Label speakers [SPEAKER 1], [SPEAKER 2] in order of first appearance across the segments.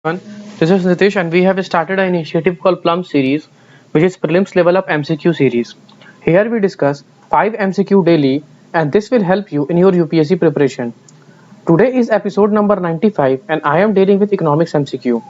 [SPEAKER 1] Everyone, this is Nitish and we have started an initiative called Plum series, which is Prelims Level Up MCQ series. Here we discuss 5 MCQ daily and this will help you in your UPSC preparation. Today is episode number 95 and I am dealing with economics MCQ.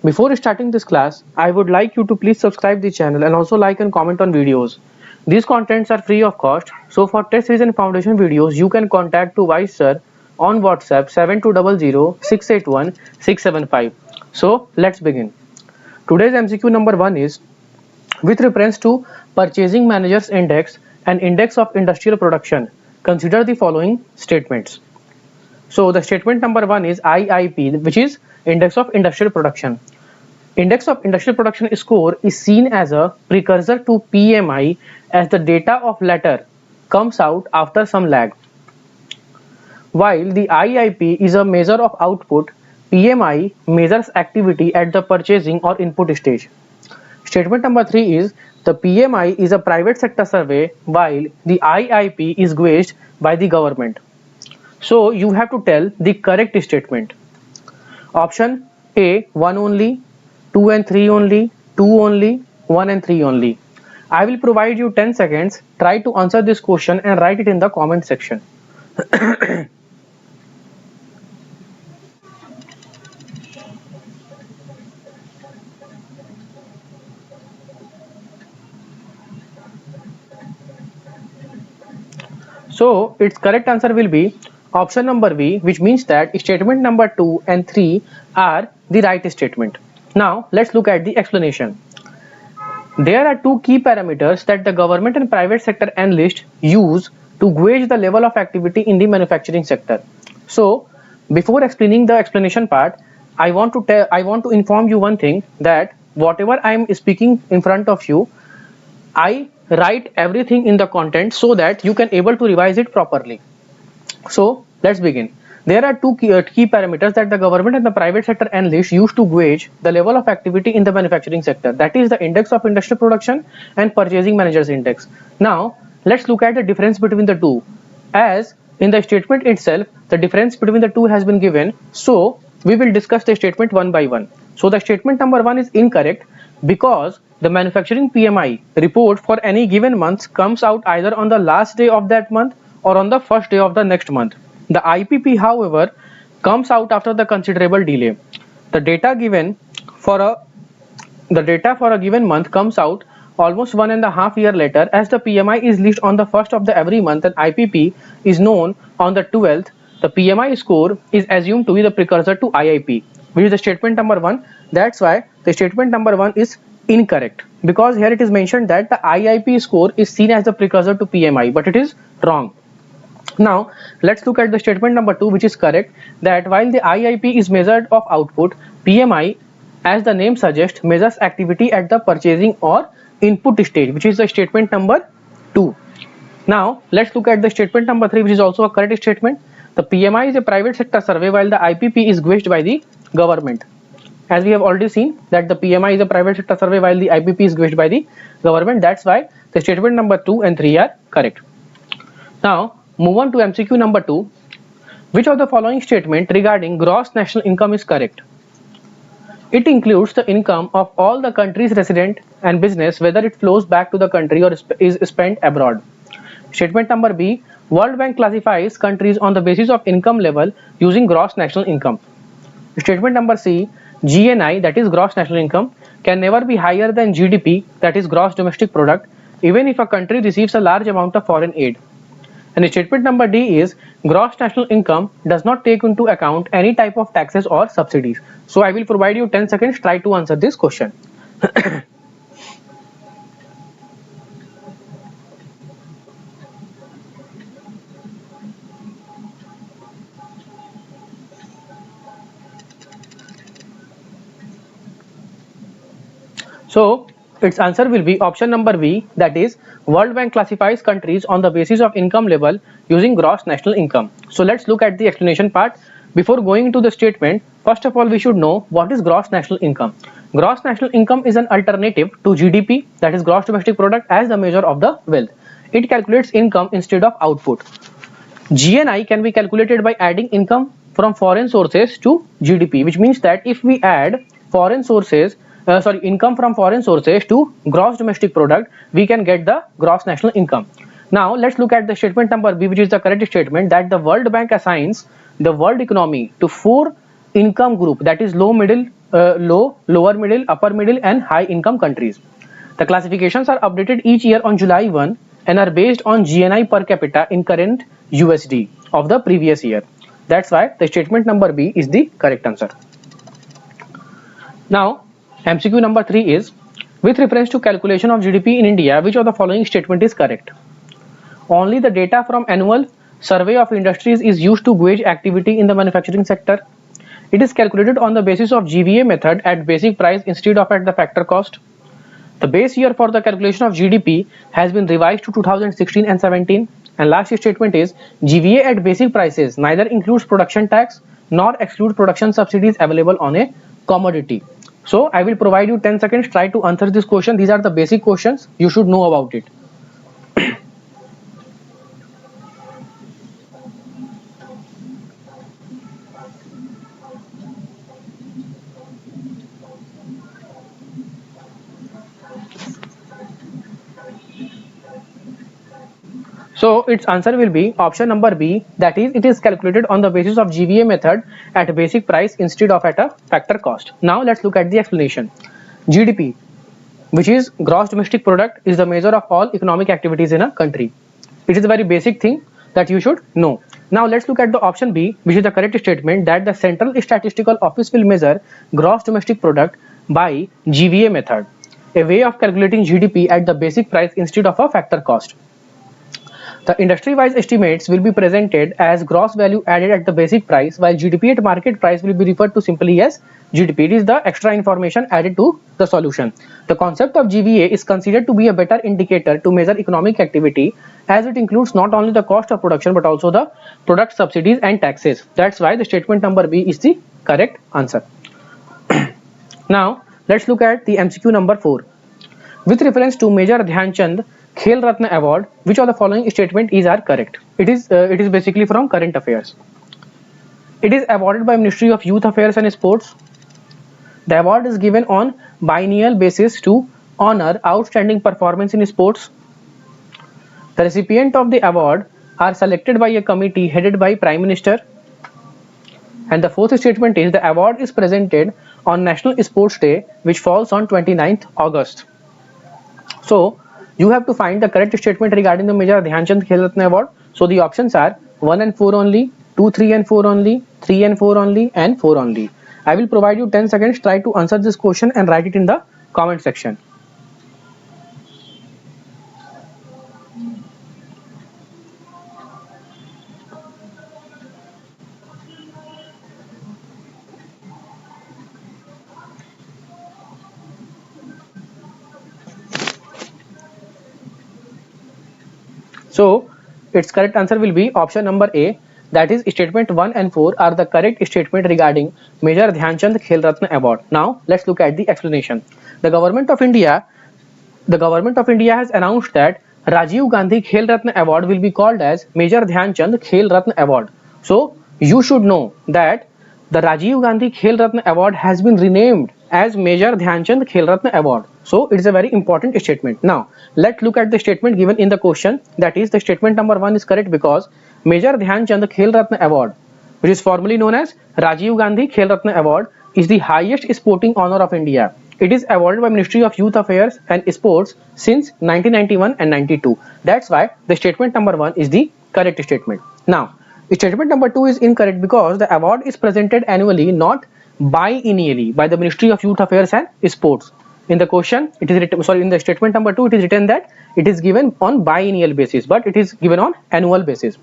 [SPEAKER 1] Before starting this class, I would like you to please subscribe the channel and also like and comment on videos. These contents are free of cost, so for test season foundation videos, you can contact to Vysh sir on WhatsApp 7200 So let's begin. Today's MCQ number 1 is with reference to Purchasing Managers Index and Index of Industrial Production. Consider the following statements. So the statement number 1 is IIP, which is Index of Industrial Production. Index of Industrial Production score is seen as a precursor to PMI as the data of latter comes out after some lag. While the IIP is a measure of output, PMI measures activity at the purchasing or input stage. Statement number 3 is the PMI is a private sector survey while the IIP is gauged by the government. So you have to tell the correct statement. Option A 1 only, 2 and 3 only, 2 only, 1 and 3 only. I will provide you 10 seconds. Try to answer this question and write it in the comment section. So its correct answer will be option number B, which means that statement number 2 and 3 are the right statement. Now let's look at the explanation. There are two key parameters that the government and private sector analysts use to gauge the level of activity in the manufacturing sector. So before explaining the explanation part, I want to inform you one thing, that whatever I am speaking in front of you, I write everything in the content so that you can able to revise it properly. So let's begin. There are two key parameters that the government and the private sector analysts use to gauge the level of activity in the manufacturing sector. That is the Index of Industrial Production and Purchasing Managers Index. Now let's look at the difference between the two. As in the statement itself, the difference between the two has been given. So we will discuss the statement one by one. So the statement number 1 is incorrect because the manufacturing PMI report for any given month comes out either on the last day of that month or on the first day of the next month. The IPP, however, comes out after the considerable delay. The data for a given month comes out almost 1.5 years later, as the PMI is released on the first of the every month and IPP is known on the 12th. The PMI score is assumed to be the precursor to IIP, which is the statement number 1. That's why the statement number 1 is incorrect, because here it is mentioned that the IIP score is seen as the precursor to PMI, but it is wrong. Now let's look at the statement number 2, which is correct, that while the IIP is measured of output, PMI, as the name suggests, measures activity at the purchasing or input stage, which is the statement number 2. Now let's look at the statement number 3, which is also a correct statement. The PMI is a private sector survey while the IPP is gauged by the government. As we have already seen that the PMI is a private sector survey while the IPP is gauged by the government. That's why the statement number 2 and 3 are correct. Now move on to MCQ number 2. Which of the following statement regarding gross national income is correct? It includes the income of all the country's resident and business, whether it flows back to the country or is spent abroad. Statement number B. World Bank classifies countries on the basis of income level using gross national income. Statement number C. GNI, that is gross national income, can never be higher than GDP, that is gross domestic product, even if a country receives a large amount of foreign aid. And statement number D is gross national income does not take into account any type of taxes or subsidies. So I will provide you 10 seconds. Try to answer this question. So its answer will be option number B, that is World Bank classifies countries on the basis of income level using gross national income. So let's look at the explanation part. Before going to the statement, first of all we should know what is gross national income. Gross national income is an alternative to GDP, that is gross domestic product, as the measure of the wealth. It calculates income instead of output. GNI can be calculated by adding income from foreign sources to GDP, which means that if we add income from foreign sources to gross domestic product, we can get the gross national income. Now let's look at the statement number B, which is the correct statement, that the World Bank assigns the world economy to 4 income group, that is low, lower middle, upper middle and high income countries. The classifications are updated each year on July 1 and are based on GNI per capita in current USD of the previous year. That's why the statement number B is the correct answer. Now MCQ number 3 is, with reference to calculation of GDP in India, which of the following statement is correct? Only the data from annual survey of industries is used to gauge activity in the manufacturing sector. It is calculated on the basis of GVA method at basic price instead of at the factor cost. The base year for the calculation of GDP has been revised to 2016 and 17. And last statement is, GVA at basic prices neither includes production tax nor excludes production subsidies available on a commodity. So I will provide you 10 seconds, try to answer this question. These are the basic questions, you should know about it. So its answer will be option number B, that is, it is calculated on the basis of GVA method at basic price instead of at a factor cost. Now let's look at the explanation. GDP, which is gross domestic product, is the measure of all economic activities in a country. It is a very basic thing that you should know. Now let's look at the option B, which is the correct statement, that the Central Statistical Office will measure gross domestic product by GVA method, a way of calculating GDP at the basic price instead of a factor cost. The industry-wise estimates will be presented as gross value added at the basic price, while GDP at market price will be referred to simply as GDP. It is the extra information added to the solution. The concept of GVA is considered to be a better indicator to measure economic activity, as it includes not only the cost of production but also the product subsidies and taxes. That's why the statement number B is the correct answer. Now let's look at the MCQ number 4. With reference to Major Dhyan Chand Khel Ratna Award, which of the following statement are correct? It is basically from current affairs. It is awarded by Ministry of Youth Affairs and Sports. The award is given on biennial basis to honor outstanding performance in sports. The recipient of the award are selected by a committee headed by Prime Minister. And the fourth statement is, the award is presented on National Sports Day, which falls on 29th August. So you have to find the correct statement regarding the Major Dhyan Chand Khel Ratna Award. So the options are 1 and 4 only, 2, 3 and 4 only, 3 and 4 only, and 4 only. I will provide you 10 seconds, try to answer this question and write it in the comment section. So its correct answer will be option number A, that is statement 1 and 4 are the correct statement regarding Major Dhyan Chand Khel Ratna Award. Now let's look at the explanation. The government of India has announced that Rajiv Gandhi Khel Ratna Award will be called as Major Dhyan Chand Khel Ratna Award. So you should know that the Rajiv Gandhi Khel Ratna Award has been renamed as Major Dhyan Chand Khel Ratna Award. So it is a very important statement. Now let's look at the statement given in the question. That is, the statement number 1 is correct because Major Dhyan Chand Khel Ratna Award, which is formerly known as Rajiv Gandhi Khel Ratna Award, is the highest sporting honor of India. It is awarded by Ministry of Youth Affairs and Sports since 1991 and 92. That's why the statement number 1 is the correct statement. Now statement number 2 is incorrect because the award is presented annually, not biennially, by the Ministry of Youth Affairs and Sports. In the question, it is written, in the statement number 2, it is written that it is given on biennial basis, but it is given on annual basis.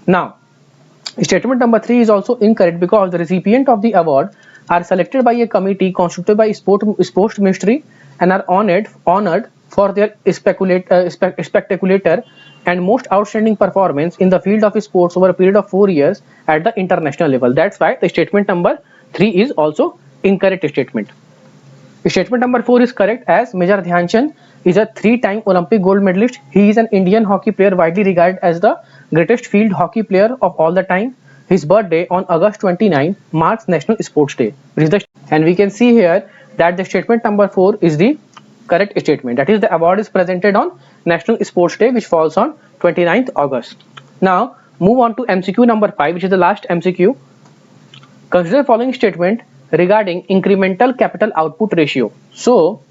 [SPEAKER 1] Now, statement number 3 is also incorrect because the recipient of the award are selected by a committee constituted by Sports Ministry and are honored for their spectacular and most outstanding performance in the field of sports over a period of 4 years at the international level. That's why the statement number 3 is also incorrect statement. Statement number 4 is correct, as Major Dhyan Chand is a 3-time Olympic gold medalist. He is an Indian hockey player widely regarded as the greatest field hockey player of all the time. his birthday on August 29 marks National Sports Day, and we can see here that the statement number 4 is the correct statement. That is, the award is presented on National Sports Day, which falls on 29th August. Now move on to MCQ number 5, which is the last MCQ. Consider the following statement regarding incremental capital output ratio. So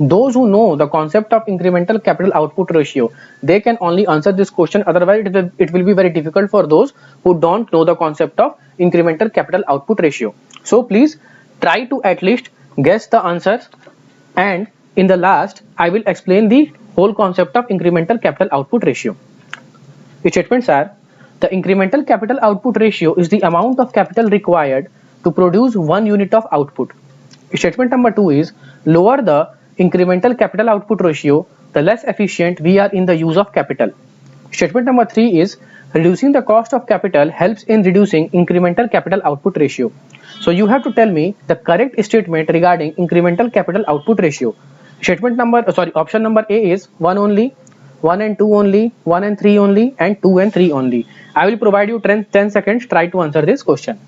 [SPEAKER 1] those who know the concept of incremental capital output ratio, they can only answer this question. Otherwise it will be very difficult for those who don't know the concept of incremental capital output ratio. So please try to at least guess the answers, and in the last I will explain the whole concept of incremental capital output ratio. The statements are: the incremental capital output ratio is the amount of capital required to produce 1 unit of output. Statement number 2 is: lower the incremental capital output ratio, the less efficient we are in the use of capital. Statement number 3 is: reducing the cost of capital helps in reducing incremental capital output ratio. So you have to tell me the correct statement regarding incremental capital output ratio. Statement number option number A is 1 only, 1 and 2 only, 1 and 3 only, and 2 and 3 only. I will provide you 10 seconds. Try to answer this question.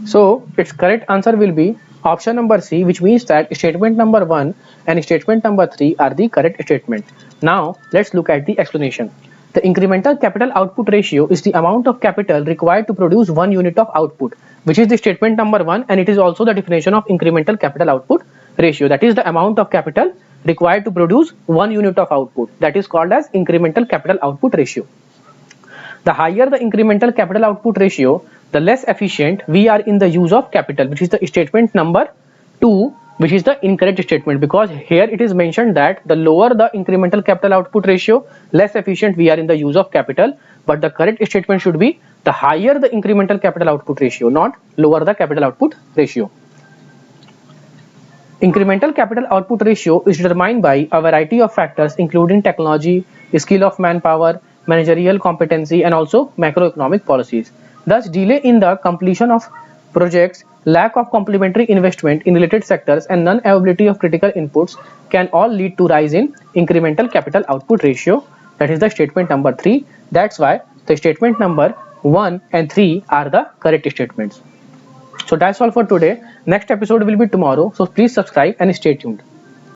[SPEAKER 1] So its correct answer will be option number C, which means that statement number 1 and statement number 3 are the correct statement. Now let's look at the explanation. The incremental capital output ratio is the amount of capital required to produce 1 unit of output, which is the statement number 1, and it is also the definition of incremental capital output ratio. That is the amount of capital required to produce 1 unit of output. That is called as incremental capital output ratio. The higher the incremental capital output ratio, the less efficient we are in the use of capital, which is the statement number 2, which is the incorrect statement, because here it is mentioned that the lower the incremental capital output ratio, less efficient we are in the use of capital. But the correct statement should be the higher the incremental capital output ratio, not lower the capital output ratio. Incremental capital output ratio is determined by a variety of factors, including technology, skill of manpower, managerial competency, and also macroeconomic policies. Thus, delay in the completion of projects, lack of complementary investment in related sectors, and non-availability of critical inputs can all lead to rise in incremental capital output ratio. That is the statement number 3. That's why the statement number 1 and 3 are the correct statements. So that's all for today. Next episode will be tomorrow. So please subscribe and stay tuned.